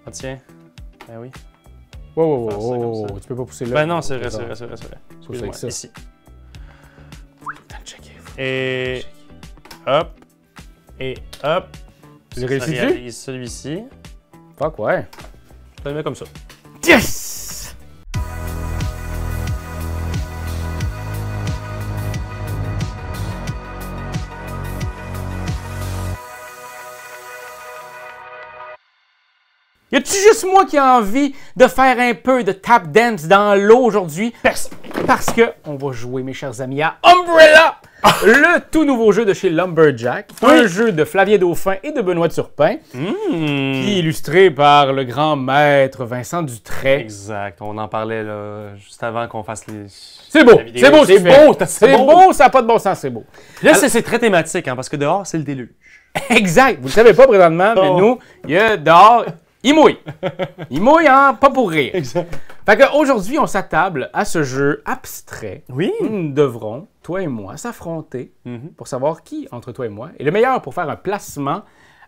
Ah tiens. Ben oui. Wow, tu peux pas pousser là. Ben non, c'est vrai, c'est vrai, c'est vrai, c'est vrai. Excuse-moi, Ici. Et hop. Et hop. J'ai réussi ça dessus? réalise celui-ci. Fuck, ouais. Je le mets comme ça. Yes! Y a-tu juste moi qui a envie de faire un peu de tap dance dans l'eau aujourd'hui? Parce que on va jouer, mes chers amis, à Umbrella! Le tout nouveau jeu de chez Lumberjack. Un jeu de Flavien Dauphin et de Benoît Turpin. Qui est illustré par le grand maître Vincent Dutray. Exact. On en parlait là, juste avant qu'on fasse les... C'est beau, c'est beau, c'est beau, c'est beau, ça n'a pas de bon sens, c'est beau. Là, c'est très thématique, hein, parce que dehors, c'est le déluge. Exact. Vous ne le savez pas présentement, mais nous, il y a dehors, il mouille. Il mouille, hein, pas pour rire. Exact. Fait qu'aujourd'hui, on s'attable à ce jeu abstrait. Oui. Nous devrons, toi et moi, s'affronter pour savoir qui, entre toi et moi, est le meilleur pour faire un placement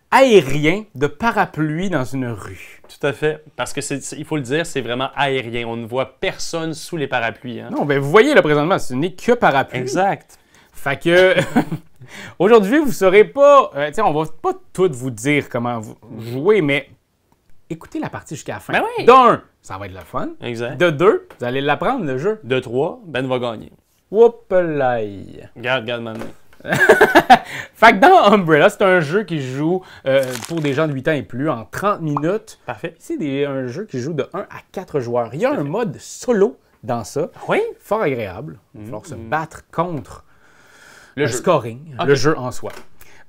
aérien de parapluie dans une rue. Tout à fait. Parce que, il faut le dire, c'est vraiment aérien. On ne voit personne sous les parapluies. Hein? Non, ben vous voyez là présentement, ce n'est que parapluie. Exact. Fait que aujourd'hui, vous ne saurez pas, on va pas tout vous dire comment vous jouer, mais écoutez la partie jusqu'à la fin. Ben oui. D'un, ça va être le fun. Exact. De deux, vous allez l'apprendre, le jeu. De 3, Ben va gagner. Whoop-laï. Regarde maintenant. Fait que dans Umbrella, c'est un jeu qui joue pour des gens de 8 ans et plus en 30 minutes. Parfait. C'est un jeu qui joue de 1 à 4 joueurs. Il y a un mode solo dans ça. Oui. Fort agréable. Il va falloir se battre contre le jeu. scoring, Okay. le jeu en soi.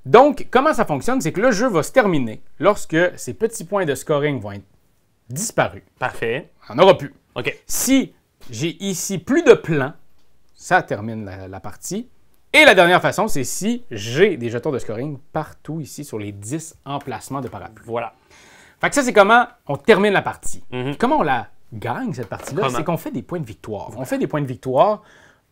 Donc, comment ça fonctionne? C'est que le jeu va se terminer lorsque ces petits points de scoring vont être disparus. Parfait. On n'en aura plus. OK. Si j'ai ici plus de plans, ça termine la partie. Et la dernière façon, c'est si j'ai des jetons de scoring partout ici sur les 10 emplacements de parapluie. Voilà. Fait que ça, c'est comment on termine la partie. Comment on la gagne, cette partie-là? Comment? C'est qu'on fait des points de victoire. On fait des points de victoire.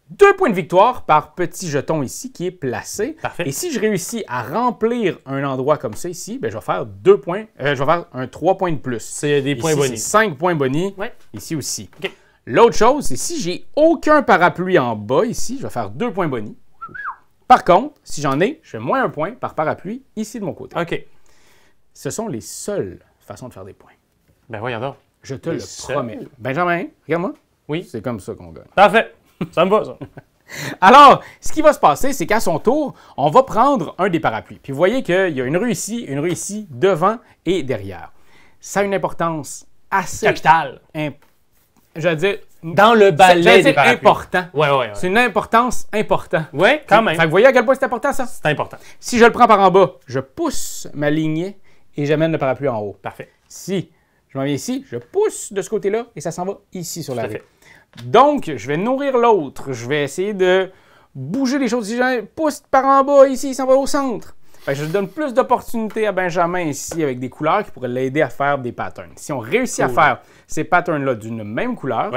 2 points de victoire par petit jeton ici qui est placé. Parfait. Et si je réussis à remplir un endroit comme ça ici, ben, je vais faire 2 points. Je vais faire un 3 points de plus. C'est des points Ici, bonus. c'est 5 points bonus. Ouais. Ici aussi. OK. L'autre chose, c'est si j'ai aucun parapluie en bas ici, je vais faire 2 points bonus. Par contre, si j'en ai, je fais moins 1 point par parapluie ici de mon côté. OK. Ce sont les seules façons de faire des points. Ben voyons donc. Je te Les le seules? promets. Benjamin, regarde-moi. Oui. C'est comme ça qu'on gagne. Parfait. Ça me va, ça. Alors, ce qui va se passer, c'est qu'à son tour, on va prendre un des parapluies. Puis vous voyez qu'il y a une rue ici, devant et derrière. Ça a une importance assez... Capital. Je veux dire... Dans le balai j'allais dire des parapluies. important. Ouais. C'est une importance importante. Ouais, quand même. Fait que vous voyez à quel point c'est important, ça? C'est important. Si je le prends par en bas, je pousse ma lignée et j'amène le parapluie en haut. Parfait. Si je m'en viens ici, je pousse de ce côté-là et ça s'en va ici sur la Tout à rue. fait. Donc, je vais nourrir l'autre. Je vais essayer de bouger les choses. Si je pousse par en bas ici, il s'en va au centre. Fait que je donne plus d'opportunités à Benjamin ici avec des couleurs qui pourraient l'aider à faire des patterns. Si on réussit à faire ces patterns-là d'une même couleur,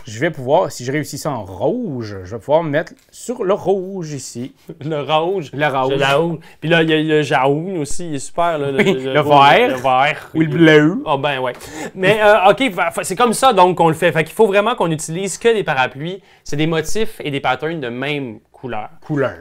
je vais pouvoir, si je réussis ça en rouge, je vais pouvoir me mettre sur le rouge ici. Le rouge. Le rouge. Le rouge. Puis là, il y a le jaune aussi, il est super. Là, Oui, le vert. Le vert. Ou le bleu. Ah ben ouais. Mais OK, c'est comme ça donc qu'on le fait. Fait qu'il faut vraiment qu'on utilise que des parapluies. C'est des motifs et des patterns de même couleur.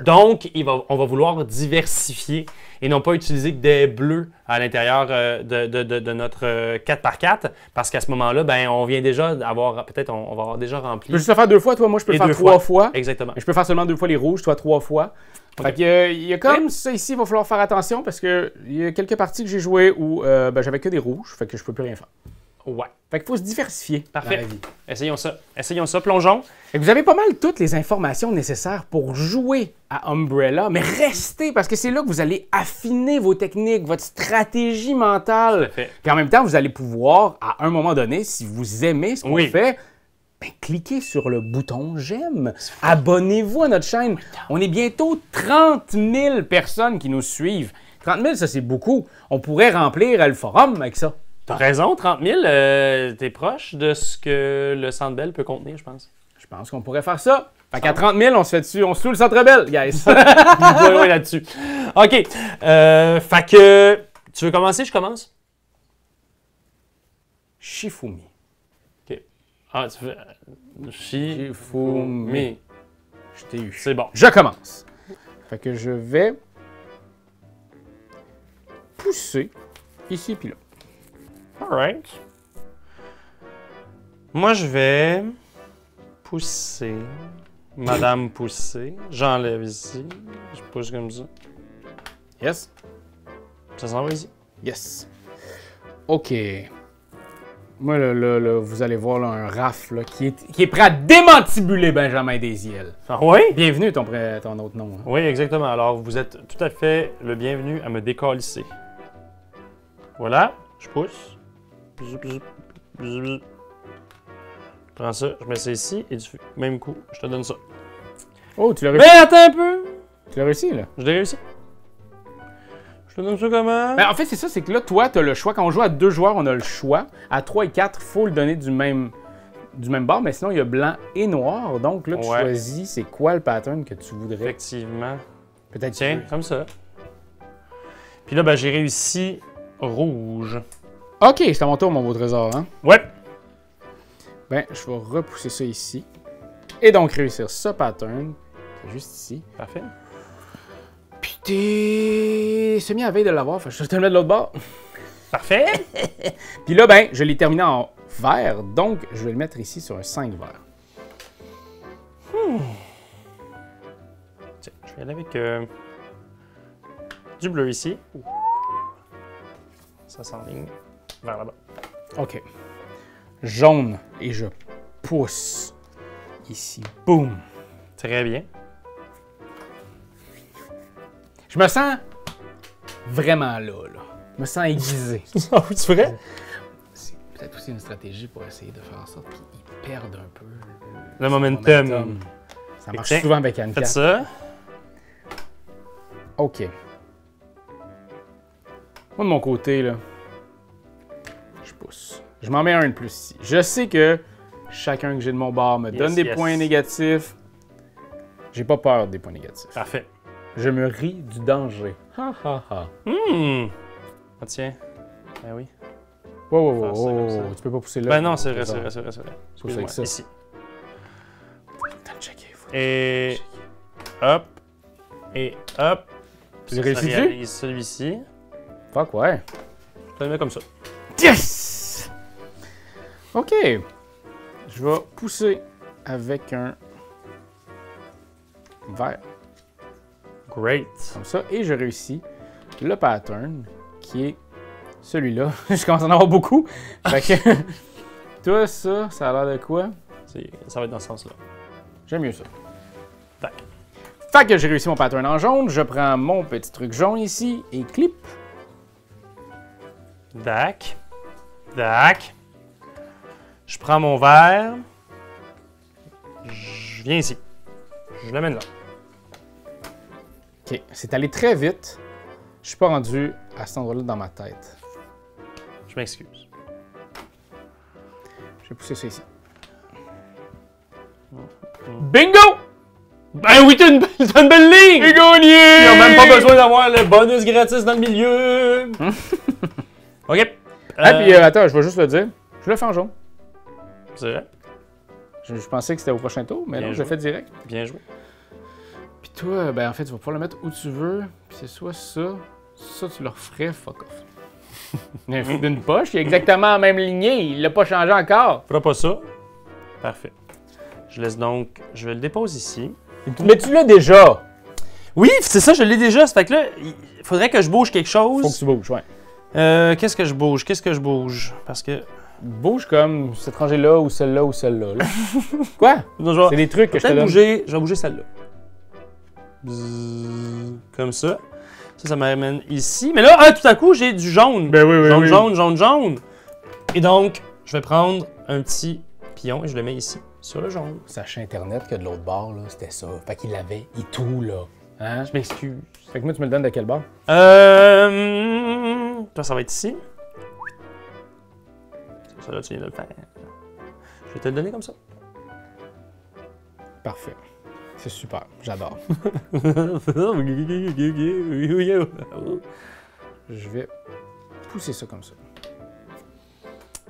Donc, on va vouloir diversifier et non pas utiliser que des bleus à l'intérieur de notre 4x4 parce qu'à ce moment-là, ben, on vient déjà d'avoir, peut-être on va avoir déjà rempli. Je peux juste le faire 2 fois, toi, moi je peux le Et faire 2 3 fois. Exactement. Je peux faire seulement 2 fois les rouges, toi 3 fois. Fait que, il y a comme ça ici, il va falloir faire attention parce que il y a quelques parties que j'ai jouées où j'avais que des rouges, fait que je peux plus rien faire. Ouais. Fait qu'il faut se diversifier dans Parfait. la vie. Essayons ça, plongeons. Fait que vous avez pas mal toutes les informations nécessaires pour jouer à Umbrella, mais restez parce que c'est là que vous allez affiner vos techniques, votre stratégie mentale. Tout à fait. Puis en même temps, vous allez pouvoir, à un moment donné, si vous aimez ce qu'on fait, ben, cliquez sur le bouton j'aime. Abonnez-vous à notre chaîne. On est bientôt 30 000 personnes qui nous suivent. 30 000, ça c'est beaucoup. On pourrait remplir le forum avec ça. T'as raison, 30 000, t'es proche de ce que le Centre Bell peut contenir, je pense. Je pense qu'on pourrait faire ça. Fait qu'à 30 000, on se fait dessus, on se loue le Centre Bell, guys. Pas loin là-dessus. OK. Fait que, tu veux commencer? Je commence? Shifumi. OK. Ah, tu fais... Shifumi. Je t'ai eu. C'est bon. Je commence. Fait que je vais pousser ici puis là. Alright. Moi, je vais pousser. Madame pousser. J'enlève ici. Je pousse comme ça. Yes. Ça s'en va ici. Yes. OK. Moi, là, vous allez voir là, un Raph là, qui est prêt à démantibuler Benjamin Desiel. Ah oui? Bienvenue, ton autre nom. Hein. Oui, exactement. Alors, vous êtes tout à fait le bienvenu à me décalisser. Voilà. Je pousse. Zoup, zoup, zoup, zoup. Je prends ça, je mets ça ici et du même coup, je te donne ça. Oh, tu l'as réussi. Mais attends un peu! Tu l'as réussi, là. Je l'ai réussi. Je te donne ça comment? Ben, en fait, c'est ça, c'est que là, toi, tu as le choix. Quand on joue à 2 joueurs, on a le choix. À 3 et 4, il faut le donner du même bord, mais sinon, il y a blanc et noir. Donc là, tu choisis c'est quoi le pattern que tu voudrais. Effectivement. Peut-être Tiens, comme ça. Puis là, ben, j'ai réussi rouge. OK, c'est à mon tour, mon beau trésor. Hein? Ouais! Ben, je vais repousser ça ici. Et donc réussir ce pattern, qui est juste ici. Parfait. Puis t'es semi à veille de l'avoir, fait que je vais te le mettre de l'autre bord. Parfait! Puis là, ben, je l'ai terminé en vert, donc je vais le mettre ici sur un 5 vert. Tiens, je vais aller avec du bleu ici. Ça s'enligne vers là-bas. OK. Jaune, et je pousse ici. Boum! Très bien. Je me sens vraiment là. Je me sens aiguisé. Ah oui, tu ferais? C'est peut-être aussi une stratégie pour essayer de faire en sorte qu'ils perdent un peu Le momentum. Ça marche Tiens, souvent avec Anne. Faites ça. OK. Moi, de mon côté, là, je pousse. Je m'en mets un de plus ici. Je sais que chacun que j'ai de mon bord me donne des points négatifs. J'ai pas peur des points négatifs. Parfait. Je me ris du danger. Ha ha ha. Ah tiens. Ben oui. Wow, Faire ça comme ça. tu peux pas pousser là. Ben non, c'est vrai, c'est vrai, c'est vrai, c'est vrai. Pousse avec ça. Ici. T'as le checké, faut Et hop. Et hop. Tu l'as réussi Ça réalise celui-ci. Fuck, ouais. Je te le mets comme ça. Yes! OK. Je vais pousser avec un vert. Great. Comme ça. Et je réussis le pattern qui est celui-là. Je commence à en avoir beaucoup. Fait que toi, ça a l'air de quoi? Ça va être dans ce sens-là. J'aime mieux ça. Tac. Fait que j'ai réussi mon pattern en jaune. Je prends mon petit truc jaune ici et clip. Dac. Dac. Je prends mon verre. Je viens ici. Je l'amène là. OK. C'est allé très vite. Je suis pas rendu à cet endroit-là dans ma tête. Je m'excuse. Je vais pousser ça ici. Bingo! Ben oui, t'as une belle ligne! J'ai gagné! Ils n'ont même pas besoin d'avoir le bonus gratis dans le milieu! OK. Ah, puis attends, je vais juste le dire. Je le fais en jaune. C'est vrai. Je pensais que c'était au prochain tour, mais Bien non, je joué. le fais direct. Bien joué. Puis toi, ben en fait, tu vas pouvoir le mettre où tu veux. Puis c'est soit ça, tu le referais, fuck off. Il y a un fou d'une poche, il est exactement en même lignée, il l'a pas changé encore. Fera pas ça. Parfait. Je laisse donc. Je le dépose ici. Mais tu l'as déjà! Oui, c'est ça, je l'ai déjà. Ça fait que là, il faudrait que je bouge quelque chose. Faut que tu bouges, ouais. Qu'est-ce que je bouge? Qu'est-ce que je bouge? Parce que. Bouge comme cet étranger-là ou celle-là ou celle-là. Là. Quoi? Non, je vais C'est des trucs que je te peut-être donne. bouger. Je vais bouger celle-là. Bzzz, comme ça. Ça m'amène ici. Mais là, tout à coup, j'ai du jaune. Ben oui, oui, jaune, oui. jaune, jaune, jaune. Et donc, je vais prendre un petit pion et je le mets ici, sur le jaune. Sachez Internet que de l'autre bord, là, c'était ça. Fait qu'il l'avait et tout, là. Hein? Je m'excuse. Fait que moi, tu me le donnes de quel bord? Toi, ça va être ici. Ça, là, tu viens de le faire. Je vais te le donner comme ça. Parfait. C'est super. J'adore. Je vais pousser ça comme ça.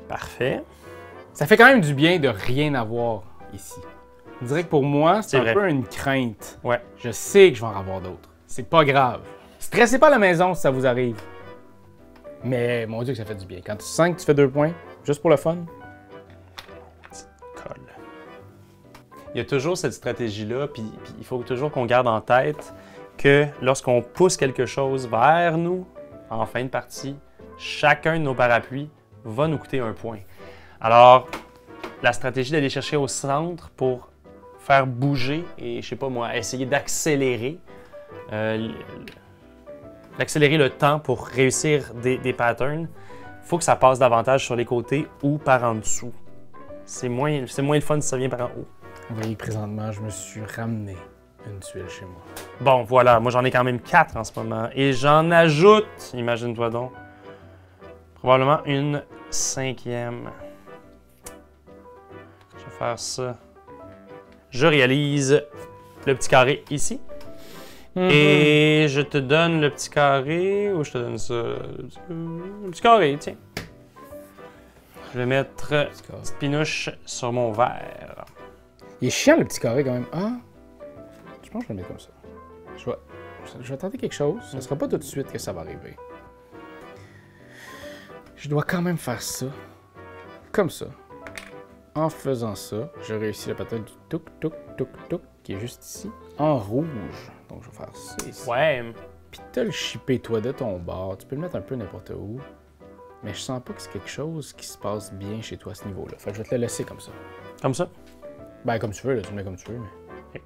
Parfait. Ça fait quand même du bien de rien avoir ici. On dirait que pour moi, c'est un vrai. peu une crainte. Ouais. Je sais que je vais en avoir d'autres. C'est pas grave. Stressez pas à la maison si ça vous arrive. Mais mon Dieu que ça fait du bien. Quand tu sens que tu fais 2 points, juste pour le fun. Colle. Il y a toujours cette stratégie-là, puis il faut toujours qu'on garde en tête que lorsqu'on pousse quelque chose vers nous, en fin de partie, chacun de nos parapluies va nous coûter 1 point. Alors, la stratégie d'aller chercher au centre pour faire bouger et, je sais pas moi, essayer d'accélérer le temps pour réussir des patterns, il faut que ça passe davantage sur les côtés ou par en dessous. C'est moins le fun si ça vient par en haut. Vous voyez, présentement, je me suis ramené une tuile chez moi. Bon, voilà, moi j'en ai quand même 4 en ce moment. Et j'en ajoute, imagine-toi donc, probablement une 5e. Je vais faire ça. Je réalise le petit carré ici. Et je te donne le petit carré, ou je te donne ça? Le petit carré, tiens. Je vais mettre petite pinouche sur mon verre. Il est chiant le petit carré quand même. Ah, je pense que je vais le mettre comme ça. Je vais tenter quelque chose. Ce ne sera pas tout de suite que ça va arriver. Je dois quand même faire ça. Comme ça. En faisant ça, je réussis la patate du touk touk touk touk qui est juste ici, en rouge. Donc je vais faire ça ici. Ouais. Puis t'as le chippé toi de ton bord. Tu peux le mettre un peu n'importe où. Mais je sens pas que c'est quelque chose qui se passe bien chez toi à ce niveau-là. Fait que je vais te le laisser comme ça. Comme ça? Ben comme tu veux, là, tu le mets comme tu veux. Mais...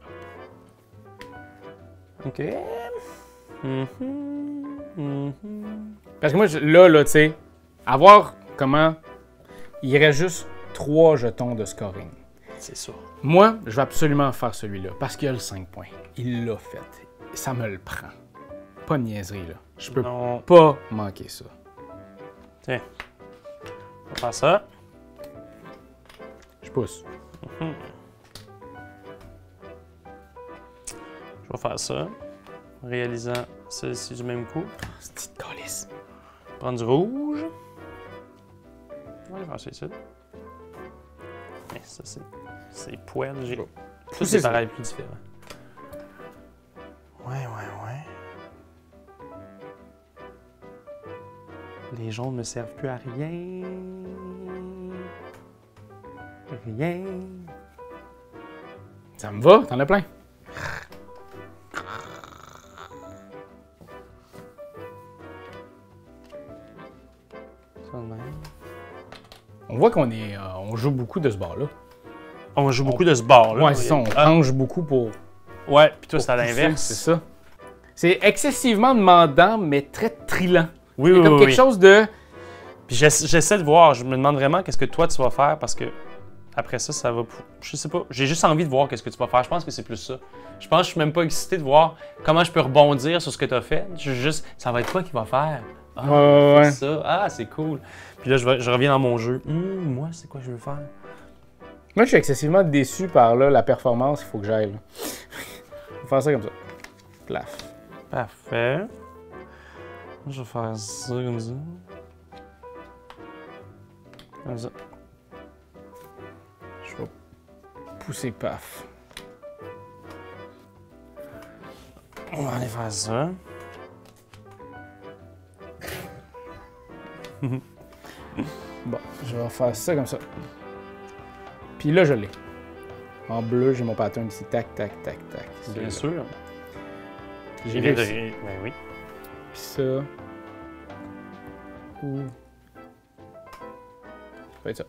OK. Parce que moi, là, tu sais, à voir comment il reste juste 3 jetons de scoring. C'est ça. Moi, je vais absolument faire celui-là parce qu'il a le 5 points. Il l'a fait. Ça me le prend. Pas de niaiserie, là. Je peux pas manquer ça. Tiens. On va faire ça. Je pousse. Je vais faire ça. En réalisant celle-ci du même coup. C'est petite calice. Prendre du rouge. On va faire ça ici. Mais ça, c'est poêle. J'ai tous ces pareils plus différents. Ouais. Les jaunes ne servent plus à rien. Rien. Ça me va, t'en as plein. On voit qu'on on joue beaucoup de ce bord-là. On joue beaucoup de ce bord-là. Ouais, c'est ça, on tranche beaucoup pour... Ouais, puis toi, c'est à l'inverse. C'est ça. C'est excessivement demandant, mais très trillant. Oui, Il y a comme quelque chose de... Puis j'essaie de voir, je me demande vraiment qu'est-ce que toi, tu vas faire, parce que après ça, ça va... Je sais pas, j'ai juste envie de voir qu'est-ce que tu vas faire. Je pense que c'est plus ça. Je pense que je suis même pas excité de voir comment je peux rebondir sur ce que tu as fait. Je juste, ça va être quoi qu'il va faire? Ah, ouais. c'est ça. Ah, c'est cool. Puis là, je reviens dans mon jeu. Moi, c'est quoi je veux faire? Moi, je suis excessivement déçu par là, la performance, il faut que j'aille. Je vais faire ça comme ça. Plaf. Parfait. Je vais faire ça comme ça. Comme ça. Je vais pousser paf. On va aller faire ça. Bon, je vais faire ça comme ça. Puis là, je l'ai. En bleu, j'ai mon pattern ici. Tac, tac, tac, tac. Bien sûr. J'ai réussi. Ben oui. Puis ça. Ou. Ça peut être ça.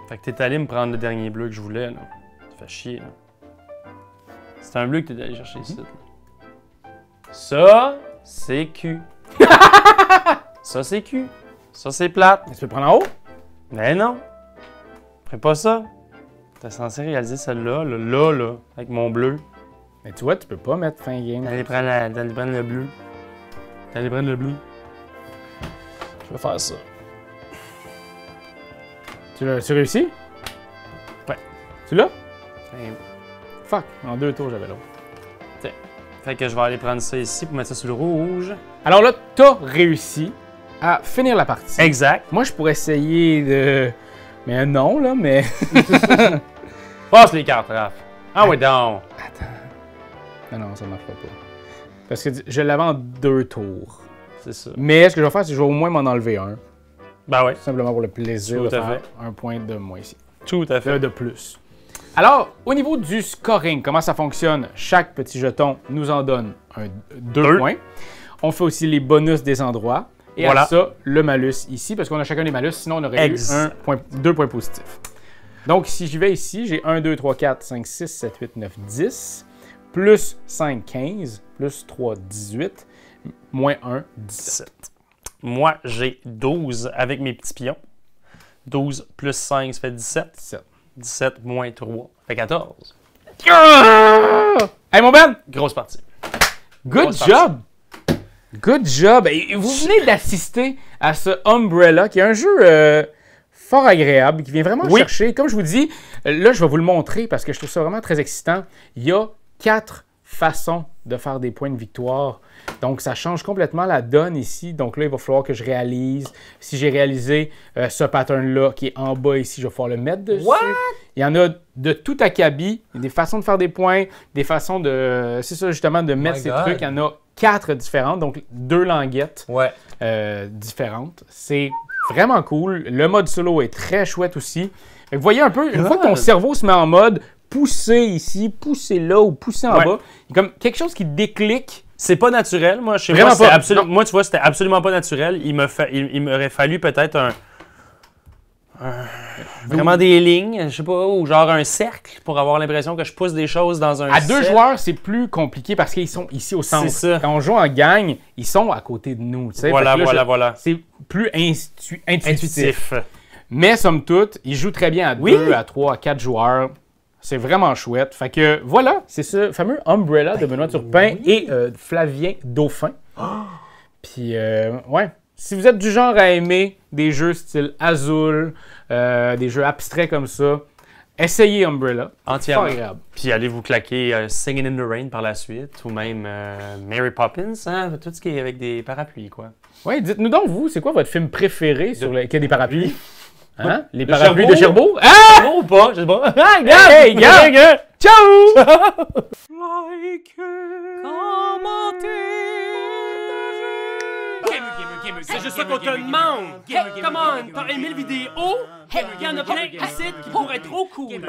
Fait que t'es allé me prendre le dernier bleu que je voulais, là. Ça fait chier, là. C'est un bleu que t'es allé chercher ici. Ça, c'est Q. Ça, c'est Q. Ça, c'est plate. Tu peux le prendre en haut? Mais non. Fais pas ça. T'es censé réaliser celle-là, là, avec mon bleu. Mais tu vois, tu peux pas mettre fin game. T'allais prendre le bleu. T'allais prendre le bleu. Je vais faire ça. Tu réussis? Ouais. Tu l'as? Ben, Fuck, en 2 tours, j'avais l'autre. Fait que je vais aller prendre ça ici pour mettre ça sur le rouge. Alors là, t'as réussi. à finir la partie. Exact. Moi, je pourrais essayer de... Mais non, là, mais... Passe les cartes, Raph. Ah oui, donc. Attends. Non, ça ne marchera pas. Parce que je l'avais en 2 tours. C'est ça. Mais ce que je vais faire, c'est que je vais au moins m'en enlever un. Ben ouais. Tout simplement pour le plaisir Tout de à faire fait. un point de moins ici. Tout à fait. De plus. Alors, au niveau du scoring, comment ça fonctionne? Chaque petit jeton nous en donne 2 points. On fait aussi les bonus des endroits. Et voilà. à ça, le malus ici, parce qu'on a chacun des malus, sinon on aurait eu 2 points positifs. Donc, si j'y vais ici, j'ai 1, 2, 3, 4, 5, 6, 7, 8, 9, 10, plus 5, 15, plus 3, 18, moins 1, 17. Moi, j'ai 12 avec mes petits pions. 12 plus 5, ça fait 17. 17. 17 moins 3, ça fait 14. Hey, mon Ben! Grosse partie. Good job! Good job! Et vous venez d'assister à ce Umbrella, qui est un jeu fort agréable, qui vient vraiment chercher. Comme je vous dis, là, je vais vous le montrer parce que je trouve ça vraiment très excitant. Il y a 4 façons de faire des points de victoire. Donc, ça change complètement la donne ici. Donc là, il va falloir que je réalise. Si j'ai réalisé ce pattern-là qui est en bas ici, je vais pouvoir le mettre dessus. What? Il y en a de tout acabit. Il y a des façons de faire des points, des façons de... C'est ça, justement, de mettre ces trucs. Il y en a 4 différentes, donc 2 languettes différentes. C'est vraiment cool. Le mode solo est très chouette aussi. Fait que vous voyez un peu, une fois que ton cerveau se met en mode pousser ici, pousser là ou pousser en bas, il y a comme quelque chose qui déclique. C'est pas naturel. Moi, chez Vraiment moi, pas. moi, tu vois, c'était absolument pas naturel. Il m'aurait fallu peut-être vraiment des lignes, je sais pas, ou genre un cercle pour avoir l'impression que je pousse des choses dans un À 2 cercle. joueurs, c'est plus compliqué parce qu'ils sont ici au centre. C'est ça. Quand on joue en gang, ils sont à côté de nous. Tu sais. Voilà, Fait que là, voilà. C'est plus intuitif. Intuitif. Mais somme toute, ils jouent très bien à 2, à 3, à 4 joueurs. C'est vraiment chouette. Fait que voilà, c'est ce fameux Umbrella de Benoît Turpin et Flavien Dauphin. Puis, ouais. Si vous êtes du genre à aimer des jeux style Azul, des jeux abstraits comme ça, essayez Umbrella. Entièrement. C'est agréable. Puis allez vous claquer Singing in the Rain par la suite, ou même Mary Poppins, hein, tout ce qui est avec des parapluies, quoi. Ouais, dites-nous donc, vous, c'est quoi votre film préféré sur qui a des parapluies? Hein? Les De parapluies Cherbourg? de Cherbourg? Ah! Ou pas, je sais pas. Hey, gars! Ciao! C'est juste ça qu'on te demande. Hey, come on, t'as aimé le vidéo? Il y en a plein ici qui pourraient être trop cool.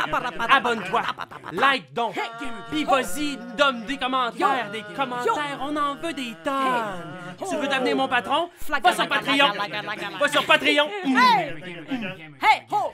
Abonne-toi, like donc, puis vas-y, donne des commentaires, on en veut des tonnes. Tu veux devenir mon patron? Va sur Patreon. Va sur Patreon.